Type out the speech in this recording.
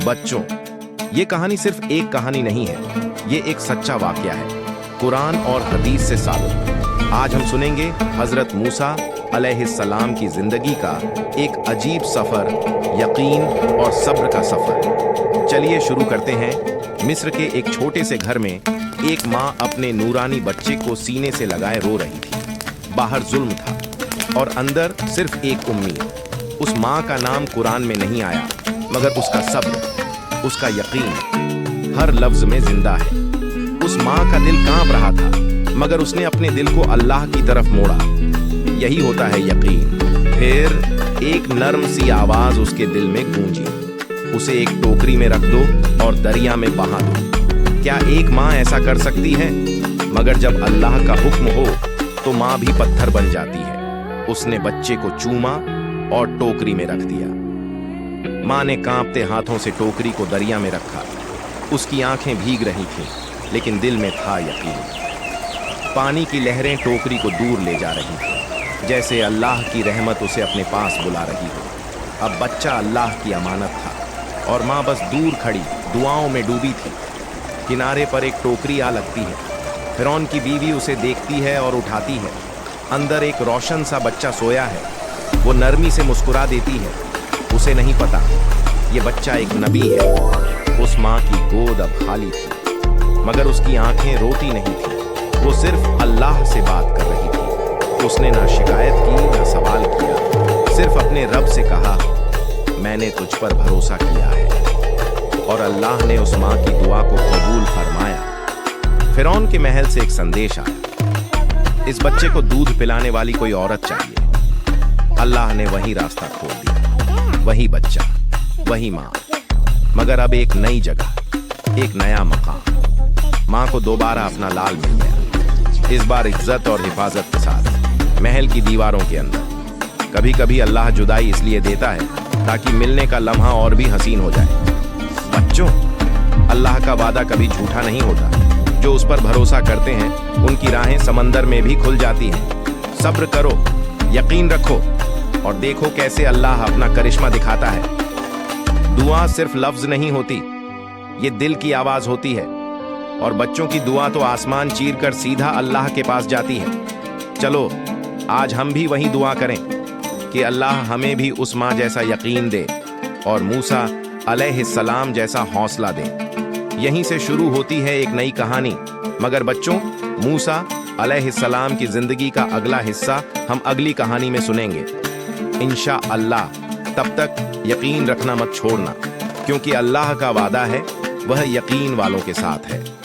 बच्चों, ये कहानी सिर्फ एक कहानी नहीं है, ये एक सच्चा वाकया है, कुरान और हदीस से साबित। आज हम सुनेंगे हजरत मूसा अलैहिस्सलाम की जिंदगी का एक अजीब सफर, यकीन और सब्र का सफर। चलिए शुरू करते हैं। मिस्र के एक छोटे से घर में एक माँ अपने नूरानी बच्चे को सीने से लगाए रो रही थी। बाहर जुल्म था और अंदर सिर्फ एक उम्मीद। उस माँ का नाम कुरान में नहीं आया, मगर उसका सब्र, उसका यकीन हर लफ्ज में जिंदा है। उस माँ का दिल कांप रहा था, मगर उसने अपने दिल को अल्लाह की तरफ मोड़ा। यही होता है यकीन। फिर एक नर्म सी आवाज उसके दिल में गूंजी, उसे एक टोकरी में रख दो और दरिया में बहा दो। क्या एक माँ ऐसा कर सकती है? मगर जब अल्लाह का हुक्म हो तो माँ भी पत्थर बन जाती है। उसने बच्चे को चूमा और टोकरी में रख दिया। माँ ने कांपते हाथों से टोकरी को दरिया में रखा। उसकी आंखें भीग रही थीं, लेकिन दिल में था यकीन। पानी की लहरें टोकरी को दूर ले जा रही थीं, जैसे अल्लाह की रहमत उसे अपने पास बुला रही हो। अब बच्चा अल्लाह की अमानत था और माँ बस दूर खड़ी दुआओं में डूबी थी। किनारे पर एक टोकरी आ लगती है। फिरौन की बीवी उसे देखती है और उठाती है। अंदर एक रोशन सा बच्चा सोया है। वो नरमी से मुस्कुरा देती है। उसे नहीं पता ये बच्चा एक नबी है। उस माँ की गोद अब खाली थी, मगर उसकी आंखें रोती नहीं थी। वो सिर्फ अल्लाह से बात कर रही थी। उसने ना शिकायत की ना सवाल किया, सिर्फ अपने रब से कहा, मैंने तुझ पर भरोसा किया है। और अल्लाह ने उस माँ की दुआ को कबूल फरमाया। फिरौन के महल से एक संदेश आया, इस बच्चे को दूध पिलाने वाली कोई औरत चाहिए। अल्लाह ने वही रास्ता खोल दिया। वही बच्चा, वही माँ, मगर अब एक नई जगह, एक नया मकाम। माँ को दोबारा अपना लाल मिल गया, इस बार इज्जत और हिफाजत के साथ, महल की दीवारों के अंदर। कभी कभी अल्लाह जुदाई इसलिए देता है ताकि मिलने का लम्हा और भी हसीन हो जाए। बच्चों, अल्लाह का वादा कभी झूठा नहीं होता। जो उस पर भरोसा करते हैं उनकी राहें समंदर में भी खुल जाती हैं। सब्र करो, यकीन रखो और देखो कैसे अल्लाह अपना करिश्मा दिखाता है। दुआ सिर्फ लफ्ज नहीं होती, ये दिल की आवाज होती है। और बच्चों की दुआ तो आसमान चीर कर सीधा अल्लाह के पास जाती है। चलो आज हम भी वही दुआ करें कि अल्लाह हमें भी उस माँ जैसा यकीन दे और मूसा अलैहिस्सलाम जैसा हौसला दे। यहीं से शुरू होती है एक नई कहानी। मगर बच्चों, मूसा अलैहिस्सलाम की जिंदगी का अगला हिस्सा हम अगली कहानी में सुनेंगे इंशाअल्लाह। तब तक यकीन रखना मत छोड़ना, क्योंकि अल्लाह का वादा है, वह यकीन वालों के साथ है।